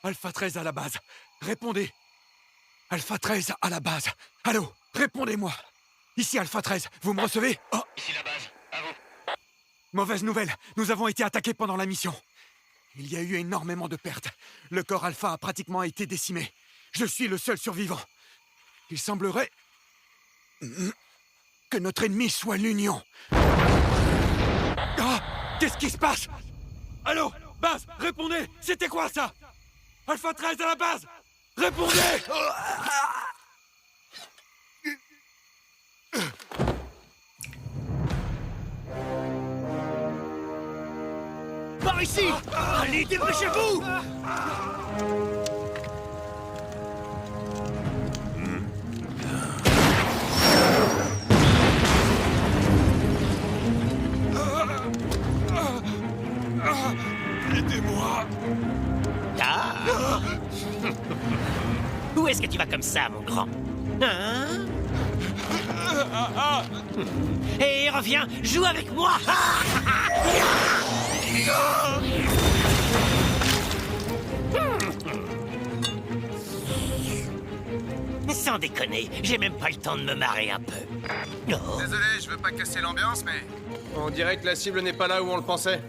Alpha 13 à la base. Répondez. Alpha 13 à la base. Allô, répondez-moi. Ici Alpha 13, vous me recevez? Oh. Ici la base, à vous. Mauvaise nouvelle, nous avons été attaqués pendant la mission. Il y a eu énormément de pertes. Le corps Alpha a pratiquement été décimé. Je suis le seul survivant. Il semblerait que notre ennemi soit l'Union. Ah! Qu'est-ce qui se passe? Allô? Base, répondez! C'était quoi ça? Alpha 13 à la base! Répondez! Par ici! Allez, dépêchez-vous! Aidez-moi! Ah. Où est-ce que tu vas comme ça, mon grand? Hein? Et reviens, joue avec moi! Sans déconner, j'ai même pas le temps de me marrer un peu. Oh. Désolé, je veux pas casser l'ambiance, mais... On dirait que la cible n'est pas là où on le pensait.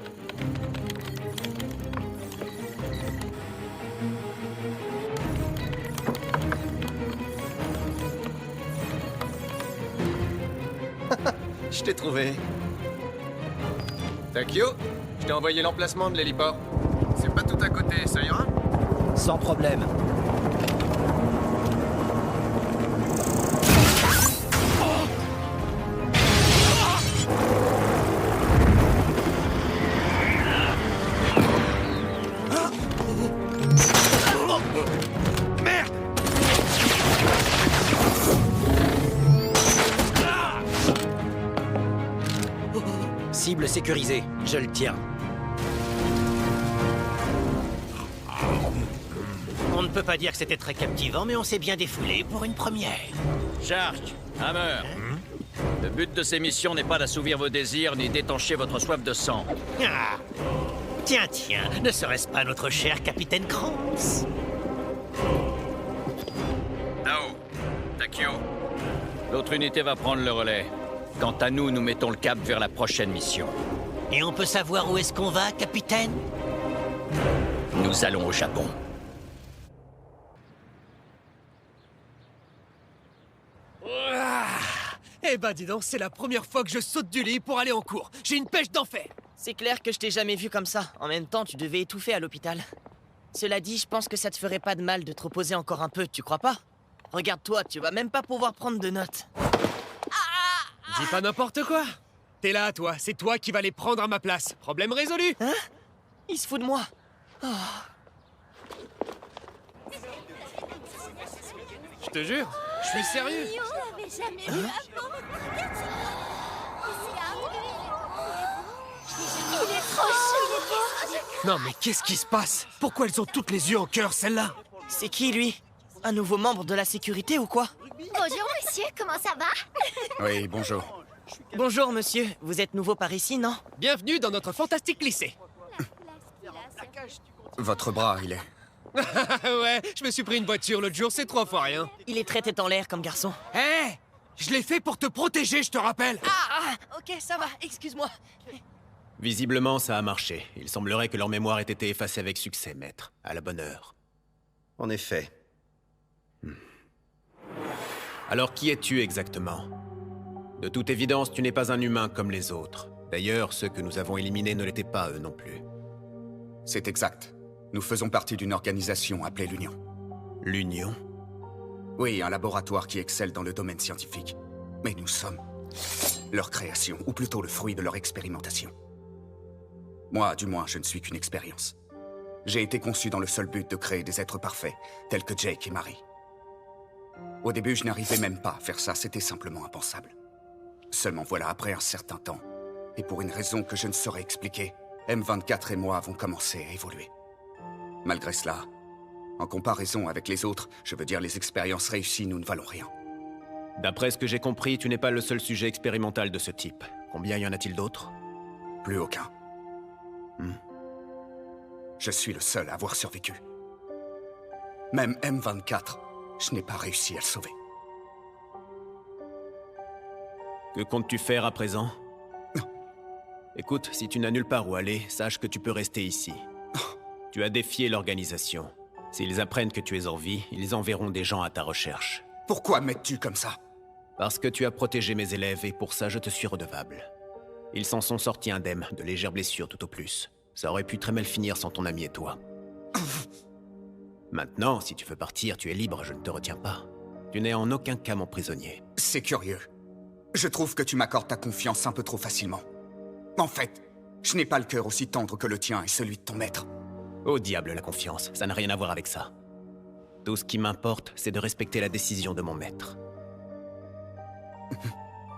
Je t'ai trouvé. Takio, je t'ai envoyé l'emplacement de l'héliport. C'est pas tout à côté, ça ira? Sans problème. Merde! Cible sécurisée, je le tiens. On ne peut pas dire que c'était très captivant, mais on s'est bien défoulé pour une première. Shark, Hammer. Le but de ces missions n'est pas d'assouvir vos désirs ni d'étancher votre soif de sang. Ah. Tiens, tiens, ne serait-ce pas notre cher capitaine Krantz? Nao, Takio. L'autre unité va prendre le relais. Quant à nous, nous mettons le cap vers la prochaine mission. Et on peut savoir où est-ce qu'on va, capitaine? Nous allons au Japon. Eh ben dis donc, c'est la première fois que je saute du lit pour aller en cours. J'ai une pêche d'enfer. C'est clair que je t'ai jamais vu comme ça. En même temps, tu devais étouffer à l'hôpital. Cela dit, je pense que ça te ferait pas de mal de te reposer encore un peu, tu crois pas? Regarde-toi, tu vas même pas pouvoir prendre de notes. Dis pas n'importe quoi. T'es là, toi. C'est toi qui vas les prendre à ma place. Problème résolu. Hein? Il se fout de moi. Je te jure, je suis sérieux. On l'avait jamais vu avant. Regarde ça. Il est trop chou. Non mais qu'est-ce qui se passe? Pourquoi elles ont toutes les yeux en cœur, celle-là? C'est qui, lui? Un nouveau membre de la sécurité ou quoi? Bonjour monsieur, comment ça va? Oui, bonjour. Bonjour, monsieur. Vous êtes nouveau par ici, non? Bienvenue dans notre fantastique lycée. Votre bras, il est... Ouais, je me suis pris une voiture l'autre jour, c'est 3 fois rien. Il est très tête en l'air comme garçon. Hé! Je l'ai fait pour te protéger, je te rappelle. Ok, ça va, excuse-moi. Visiblement, ça a marché. Il semblerait que leur mémoire ait été effacée avec succès, maître. À la bonne heure. En effet. Alors, qui es-tu exactement? De toute évidence, tu n'es pas un humain comme les autres. D'ailleurs, ceux que nous avons éliminés ne l'étaient pas, eux non plus. C'est exact. Nous faisons partie d'une organisation appelée l'Union. L'Union? Oui, un laboratoire qui excelle dans le domaine scientifique. Mais nous sommes leur création, ou plutôt le fruit de leur expérimentation. Moi, du moins, je ne suis qu'une expérience. J'ai été conçu dans le seul but de créer des êtres parfaits, tels que Jake et Marie. Au début, je n'arrivais même pas à faire ça, c'était simplement impensable. Seulement voilà, après un certain temps, et pour une raison que je ne saurais expliquer, M24 et moi avons commencé à évoluer. Malgré cela, en comparaison avec les autres, je veux dire les expériences réussies, nous ne valons rien. D'après ce que j'ai compris, tu n'es pas le seul sujet expérimental de ce type. Combien y en a-t-il d'autres? Plus aucun. Je suis le seul à avoir survécu. Même M24, je n'ai pas réussi à le sauver. Que comptes-tu faire à présent? Écoute, si tu n'as nulle part où aller, sache que tu peux rester ici. Tu as défié l'organisation. S'ils apprennent que tu es en vie, ils enverront des gens à ta recherche. Pourquoi m'aides-tu comme ça? Parce que tu as protégé mes élèves et pour ça je te suis redevable. Ils s'en sont sortis indemnes, de légères blessures tout au plus. Ça aurait pu très mal finir sans ton ami et toi. Maintenant, si tu veux partir, tu es libre, je ne te retiens pas. Tu n'es en aucun cas mon prisonnier. C'est curieux. Je trouve que tu m'accordes ta confiance un peu trop facilement. En fait, je n'ai pas le cœur aussi tendre que le tien et celui de ton maître. Au diable la confiance, ça n'a rien à voir avec ça. Tout ce qui m'importe, c'est de respecter la décision de mon maître.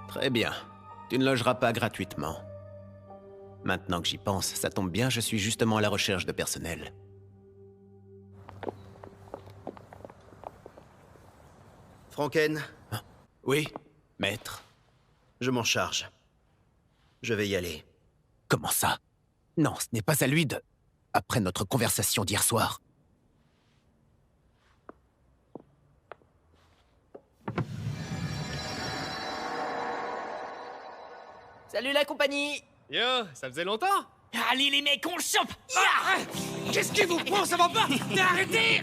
Très bien. Tu ne logeras pas gratuitement. Maintenant que j'y pense, ça tombe bien, je suis justement à la recherche de personnel. Franken, Oui, maître. je m'en charge. Je vais y aller. Comment ça? Non, ce n'est pas à lui de... Après notre conversation d'hier soir. Salut la compagnie! Yo, ça faisait longtemps? Allez les mecs, on le chope! Qu'est-ce qui vous prend, ça va pas? Arrêtez!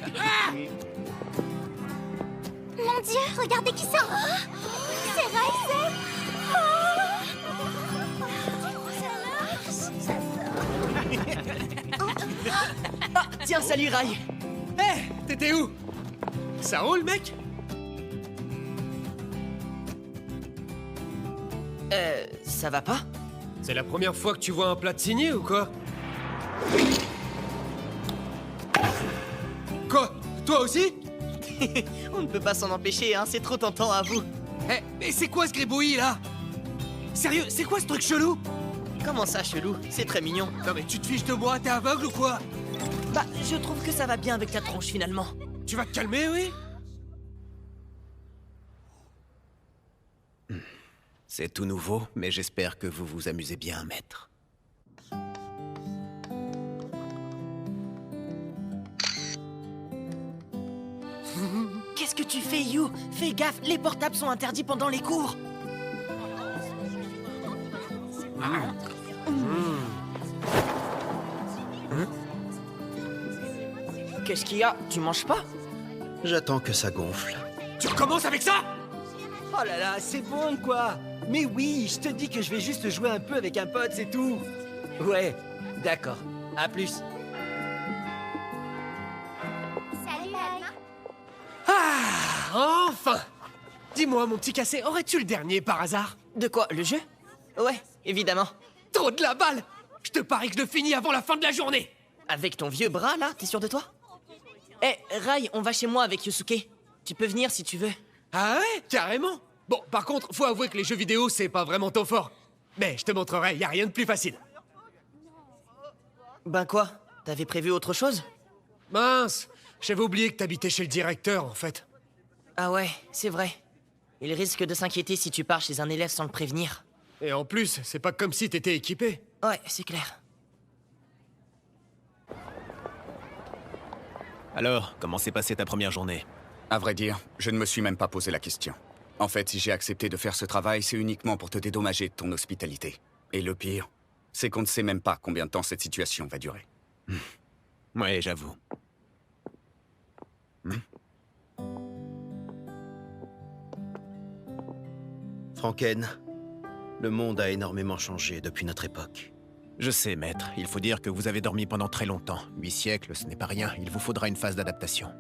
Mon Dieu, regardez qui sort. C'est Ryzen. Ah, tiens, salut Rai! Hé, t'étais où? Ça roule, mec? Ça va pas? C'est la première fois que tu vois un plat de signé ou quoi? Quoi? Toi aussi? On ne peut pas s'en empêcher, hein, c'est trop tentant à vous. Eh, mais c'est quoi ce gribouillis là? Sérieux, c'est quoi ce truc chelou? Comment ça, chelou? C'est très mignon. Non mais tu te fiches de moi, t'es aveugle ou quoi? Bah, je trouve que ça va bien avec ta tronche finalement. Tu vas te calmer, oui? C'est tout nouveau, mais j'espère que vous vous amusez bien, maître. Qu'est-ce que tu fais, You? Fais gaffe, les portables sont interdits pendant les cours. Qu'est-ce qu'il y a? Tu manges pas? J'attends que ça gonfle. Tu recommences avec ça? Oh là là, c'est bon quoi. Mais oui, je te dis que je vais juste jouer un peu avec un pote, c'est tout. Ouais, d'accord. À plus. Salut Alma. Ah, enfin! Dis-moi, mon petit cassé, aurais-tu le dernier par hasard? De quoi? Le jeu? Ouais, évidemment. Trop de la balle! Je te parie que je le finis avant la fin de la journée! Avec ton vieux bras là, t'es sûr de toi? Eh, Rai, on va chez moi avec Yosuke. Tu peux venir si tu veux. Ah ouais? Carrément! Bon, par contre, faut avouer que les jeux vidéo, c'est pas vraiment ton fort. Mais je te montrerai, y a rien de plus facile. Ben quoi? T'avais prévu autre chose? Mince! J'avais oublié que t'habitais chez le directeur, en fait. Ah ouais, c'est vrai. Il risque de s'inquiéter si tu pars chez un élève sans le prévenir. Et en plus, c'est pas comme si t'étais équipé. Ouais, c'est clair. Alors, comment s'est passée ta première journée? À vrai dire, je ne me suis même pas posé la question. En fait, si j'ai accepté de faire ce travail, c'est uniquement pour te dédommager de ton hospitalité. Et le pire, c'est qu'on ne sait même pas combien de temps cette situation va durer. Ouais, j'avoue. Franken, le monde a énormément changé depuis notre époque. Je sais, maître. Il faut dire que vous avez dormi pendant très longtemps. 8 siècles, ce n'est pas rien. Il vous faudra une phase d'adaptation.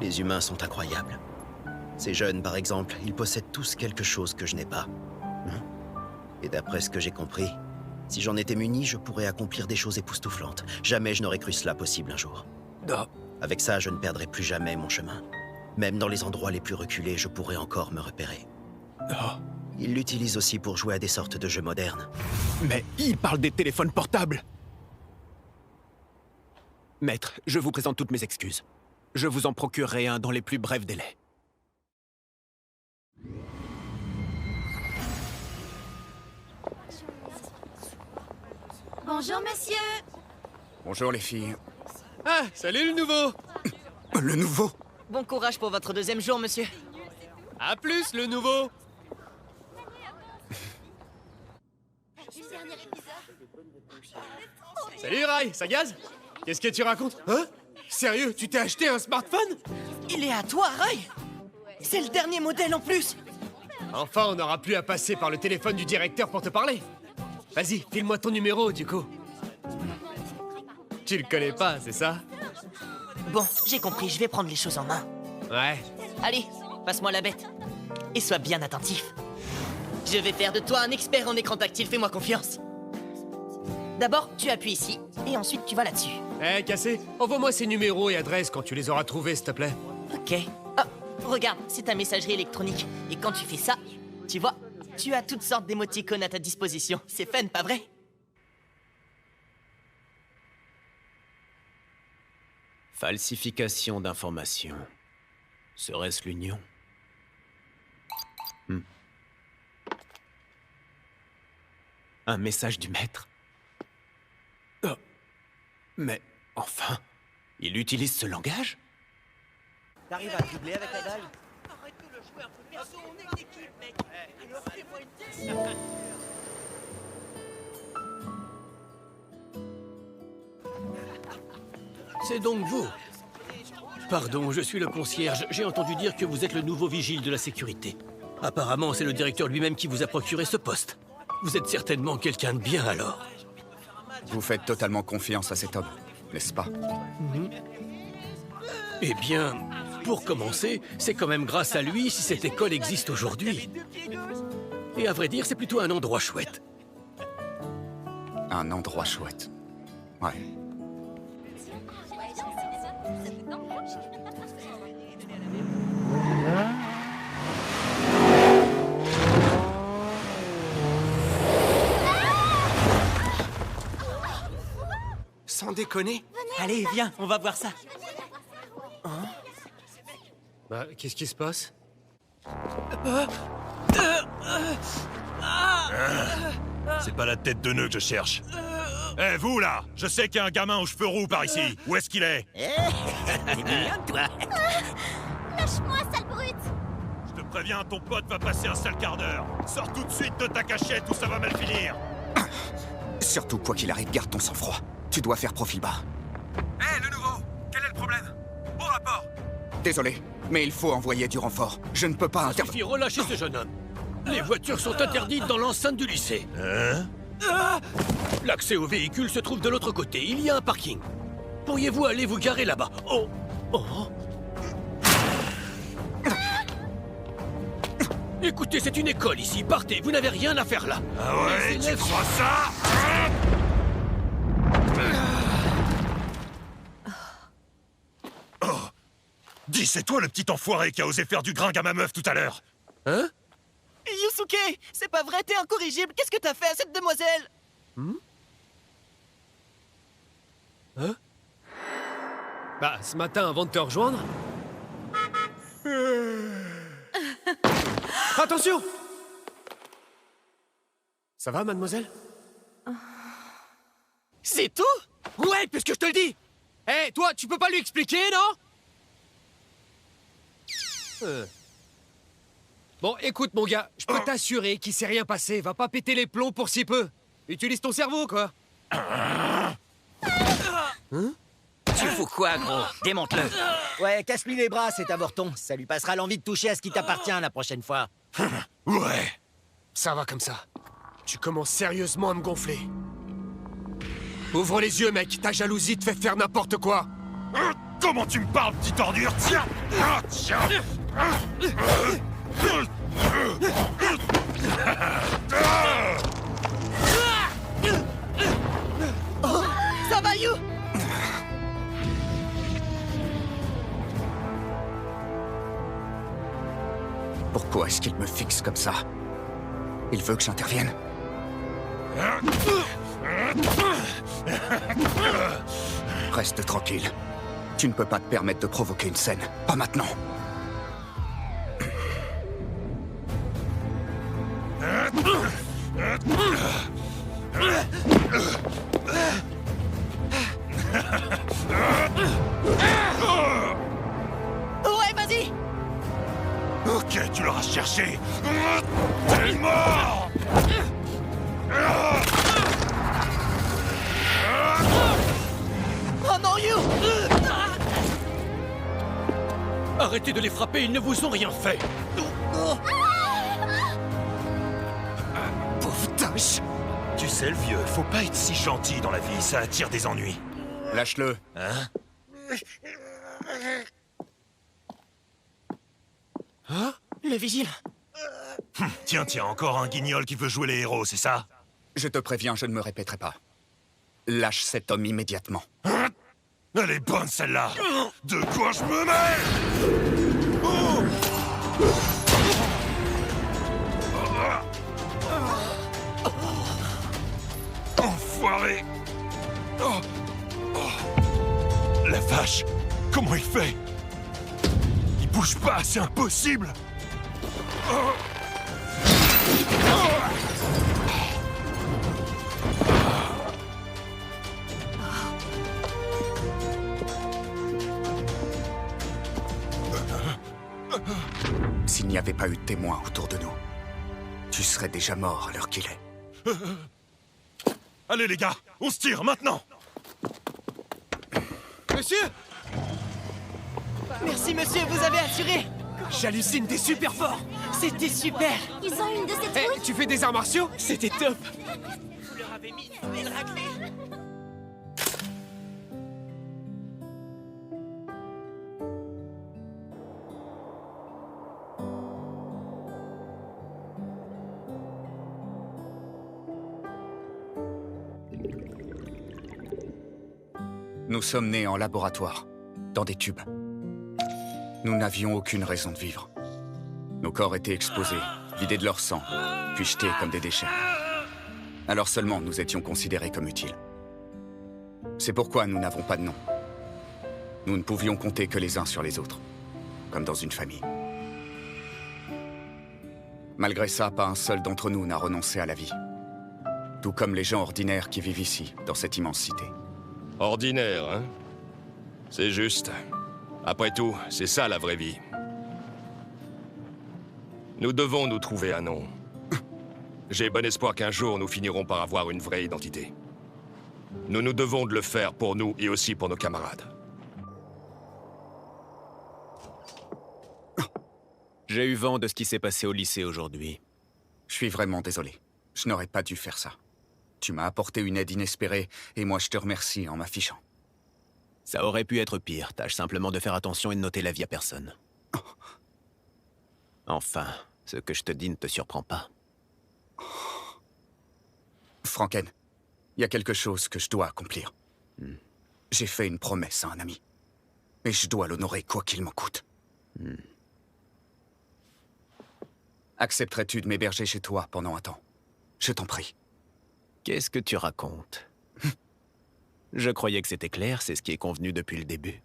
Les humains sont incroyables. Ces jeunes, par exemple, ils possèdent tous quelque chose que je n'ai pas. Et d'après ce que j'ai compris, si j'en étais muni, je pourrais accomplir des choses époustouflantes. Jamais je n'aurais cru cela possible un jour. Avec ça, je ne perdrai plus jamais mon chemin. Même dans les endroits les plus reculés, je pourrais encore me repérer. Ils l'utilisent aussi pour jouer à des sortes de jeux modernes. Mais il parle des téléphones portables! Maître, je vous présente toutes mes excuses. Je vous en procurerai un dans les plus brefs délais. Bonjour monsieur. Bonjour les filles. Ah, salut le nouveau! Le nouveau? Bon courage pour votre deuxième jour, monsieur. À plus, le nouveau! Salut Rai, ça gaze? Qu'est-ce que tu racontes? Hein? Sérieux, tu t'es acheté un smartphone? Il est à toi, Rai! C'est le dernier modèle en plus! Enfin, on n'aura plus à passer par le téléphone du directeur pour te parler. Vas-y, file-moi ton numéro, du coup. Tu le connais pas, c'est ça? Bon, j'ai compris, je vais prendre les choses en main. Ouais. Allez, passe-moi la bête. Et sois bien attentif. Je vais faire de toi un expert en écran tactile, fais-moi confiance. D'abord, tu appuies ici, et ensuite tu vas là-dessus. Eh, Cassé, envoie-moi ces numéros et adresses quand tu les auras trouvés, s'il te plaît. Ok. Oh, regarde, c'est ta messagerie électronique. Et quand tu fais ça, tu vois, tu as toutes sortes d'émoticônes à ta disposition. C'est fun, pas vrai? Falsification d'informations. Serait-ce l'union? Un message du maître? Oh. Mais, enfin, il utilise ce langage? T'arrives à dribbler avec la balle? Arrête de le jouer un peu perso, on est une équipe, mec. Alors fais-moi une tête. C'est donc vous? Pardon, je suis le concierge. J'ai entendu dire que vous êtes le nouveau vigile de la sécurité. Apparemment, c'est le directeur lui-même qui vous a procuré ce poste. Vous êtes certainement quelqu'un de bien, alors. Vous faites totalement confiance à cet homme, n'est-ce pas? Eh bien, pour commencer, c'est quand même grâce à lui si cette école existe aujourd'hui. Et à vrai dire, c'est plutôt un endroit chouette. Un endroit chouette. Ouais. Sans déconner? Allez, viens, on va voir ça. Bah, qu'est-ce qui se passe? C'est pas la tête de nœud que je cherche. Eh, vous, là! Je sais qu'il y a un gamin aux cheveux roux par ici. Où est-ce qu'il est? T'es mignon, toi. Lâche-moi, sale brute! Je te préviens, ton pote va passer un sale quart d'heure. Sors tout de suite de ta cachette ou ça va mal finir. Surtout, quoi qu'il arrive, garde ton sang-froid. Tu dois faire profil bas. Hé, le nouveau! Quel est le problème? Au rapport! Désolé, mais il faut envoyer du renfort. Je ne peux pas Il suffit, relâchez ce jeune homme. Les voitures sont interdites dans l'enceinte du lycée. Hein? L'accès aux véhicules se trouve de l'autre côté. Il y a un parking. Pourriez-vous aller vous garer là-bas? Oh! Oh! Écoutez, c'est une école ici. Partez, vous n'avez rien à faire là. Ah ouais, Les tu élèves- crois ça? Oh! Dis, c'est toi le petit enfoiré qui a osé faire du gringue à ma meuf tout à l'heure. Hein? Yusuke, c'est pas vrai, t'es incorrigible. Qu'est-ce que t'as fait à cette demoiselle? Hein? Bah, ce matin, avant de te rejoindre... Attention! Ça va, mademoiselle? C'est tout? Ouais, puisque je te le dis! Hé, toi, tu peux pas lui expliquer, non? Bon, écoute, mon gars, je peux t'assurer qu'il s'est rien passé. Va pas péter les plombs pour si peu. Utilise ton cerveau, quoi. Tu fous quoi, gros? Démonte-le. Ouais, casse-lui les bras, cet avorton. Ça lui passera l'envie de toucher à ce qui t'appartient la prochaine fois. Ouais. Ça va comme ça. Tu commences sérieusement à me gonfler. Ouvre les yeux, mec. Ta jalousie te fait faire n'importe quoi. Comment tu me parles, petite ordure? Tiens! Ah, tiens! Ça va, You? Pourquoi est-ce qu'il me fixe comme ça? Il veut que j'intervienne? Reste tranquille. Tu ne peux pas te permettre de provoquer une scène. Pas maintenant. Ok, tu l'auras cherché. T'es mort. Oh non, You! Arrêtez de les frapper, ils ne vous ont rien fait. Pauvre Tash. Tu sais, le vieux, faut pas être si gentil dans la vie, ça attire des ennuis. Lâche-le. Hein? Hein? Le vigile. Tiens, encore un guignol qui veut jouer les héros, c'est ça? Je te préviens, je ne me répéterai pas. Lâche cet homme immédiatement. Elle est bonne, celle-là. De quoi je me mets? Oh! Enfoiré! Oh! Oh! La vache! Comment il fait? Il bouge pas, c'est impossible! Oh! Oh! S'il n'y avait pas eu de témoins autour de nous, tu serais déjà mort à l'heure qu'il est. Allez les gars, on se tire maintenant! Monsieur! Merci, monsieur, vous avez assuré. J'hallucine, t'es super fort! C'était super. Ils ont une de ces Hey, trucs. tu fais des arts martiaux? C'était top! Vous leur avez mis une belle raclée. Nous sommes nés en laboratoire, dans des tubes. Nous n'avions aucune raison de vivre. Nos corps étaient exposés, vidés de leur sang, puis jetés comme des déchets. Alors seulement nous étions considérés comme utiles. C'est pourquoi nous n'avons pas de nom. Nous ne pouvions compter que les uns sur les autres, comme dans une famille. Malgré ça, pas un seul d'entre nous n'a renoncé à la vie. Tout comme les gens ordinaires qui vivent ici, dans cette immense cité. Ordinaire, hein? C'est juste. Après tout, c'est ça la vraie vie. Nous devons nous trouver un nom. J'ai bon espoir qu'un jour nous finirons par avoir une vraie identité. Nous nous devons de le faire pour nous et aussi pour nos camarades. J'ai eu vent de ce qui s'est passé au lycée aujourd'hui. Je suis vraiment désolé. Je n'aurais pas dû faire ça. Tu m'as apporté une aide inespérée, et moi je te remercie en m'affichant. Ça aurait pu être pire. Tâche simplement de faire attention et de noter la vie à personne. Enfin, ce que je te dis ne te surprend pas. Franken, il y a quelque chose que je dois accomplir. J'ai fait une promesse à un ami. Et je dois l'honorer quoi qu'il m'en coûte. Accepterais-tu de m'héberger chez toi pendant un temps? Je t'en prie. Qu'est-ce que tu racontes? Je croyais que c'était clair, c'est ce qui est convenu depuis le début.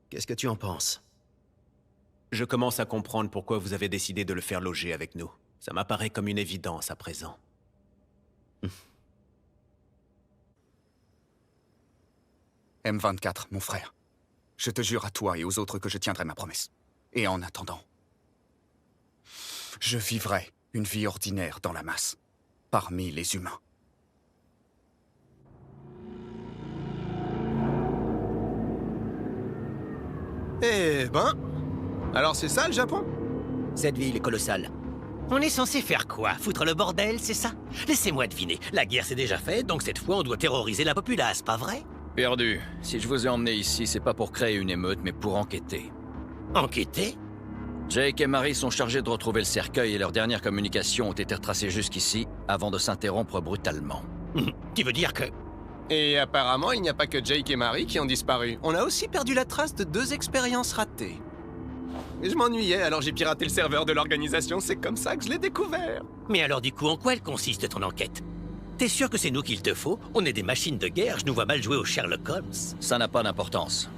Qu'est-ce que tu en penses? Je commence à comprendre pourquoi vous avez décidé de le faire loger avec nous. Ça m'apparaît comme une évidence à présent. M24, mon frère. Je te jure à toi et aux autres que je tiendrai ma promesse. Et en attendant, je vivrai une vie ordinaire dans la masse, parmi les humains. Eh ben... Alors c'est ça le Japon? Cette ville est colossale. On est censé faire quoi? Foutre le bordel, c'est ça? Laissez-moi deviner. La guerre s'est déjà faite, donc cette fois on doit terroriser la populace, pas vrai? Perdu. Si je vous ai emmené ici, c'est pas pour créer une émeute, mais pour enquêter. Enquêter? Jake et Marie sont chargés de retrouver le cercueil et leurs dernières communications ont été retracées jusqu'ici avant de s'interrompre brutalement. Tu veux dire que... Et apparemment, il n'y a pas que Jake et Marie qui ont disparu. On a aussi perdu la trace de 2 expériences ratées. Et je m'ennuyais, alors j'ai piraté le serveur de l'organisation, c'est comme ça que je l'ai découvert. Mais alors du coup, en quoi elle consiste ton enquête? T'es sûr que c'est nous qu'il te faut? On est des machines de guerre, je nous vois mal jouer au Sherlock Holmes. Ça n'a pas d'importance.